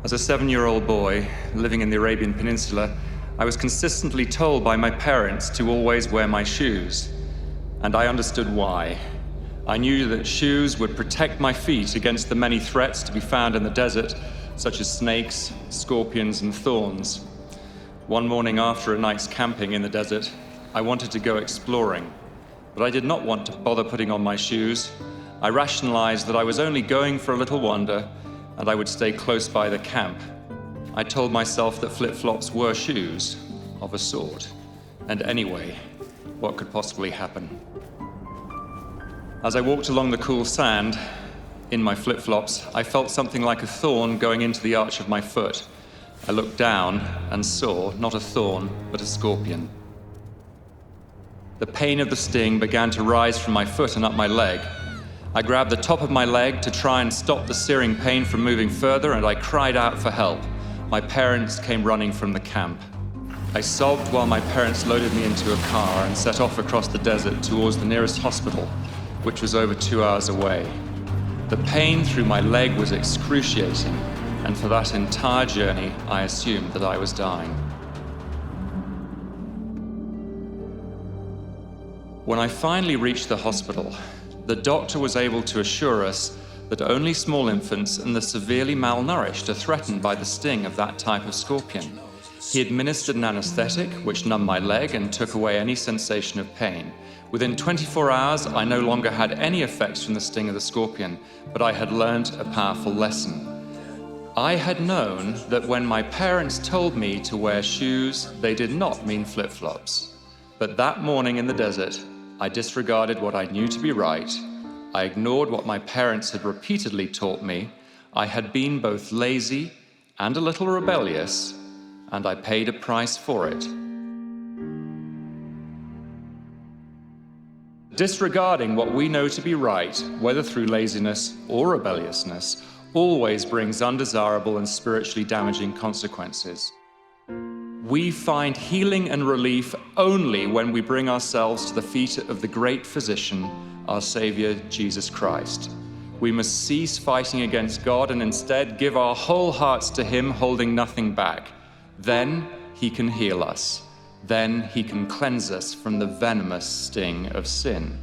As a 7-year-old boy living in the Arabian Peninsula, I was consistently told by my parents to always wear my shoes, and I understood why. I knew that shoes would protect my feet against the many threats to be found in the desert, such as snakes, scorpions, and thorns. One morning after a night's camping in the desert, I wanted to go exploring, but I did not want to bother putting on my shoes. I rationalized that I was only going for a little wander, and I would stay close by the camp. I told myself that flip-flops were shoes, of a sort. And anyway, what could possibly happen? As I walked along the cool sand, in my flip-flops, I felt something like a thorn going into the arch of my foot. I looked down and saw, not a thorn, but a scorpion. The pain of the sting began to rise from my foot and up my leg. I grabbed the top of my leg to try and stop the searing pain from moving further, and I cried out for help. My parents came running from the camp. I sobbed while my parents loaded me into a car and set off across the desert towards the nearest hospital, which was over 2 hours away. The pain through my leg was excruciating, and for that entire journey, I assumed that I was dying. When I finally reached the hospital, the doctor was able to assure us that only small infants and the severely malnourished are threatened by the sting of that type of scorpion. He administered an anesthetic, which numbed my leg and took away any sensation of pain. Within 24 hours, I no longer had any effects from the sting of the scorpion, but I had learned a powerful lesson. I had known that when my parents told me to wear shoes, they did not mean flip-flops. But that morning in the desert, I disregarded what I knew to be right. I ignored what my parents had repeatedly taught me. I had been both lazy and a little rebellious, and I paid a price for it. Disregarding what we know to be right, whether through laziness or rebelliousness, always brings undesirable and spiritually damaging consequences. We find healing and relief only when we bring ourselves to the feet of the great physician, our Savior, Jesus Christ. We must cease fighting against God and instead give our whole hearts to Him, holding nothing back. Then He can heal us. Then He can cleanse us from the venomous sting of sin.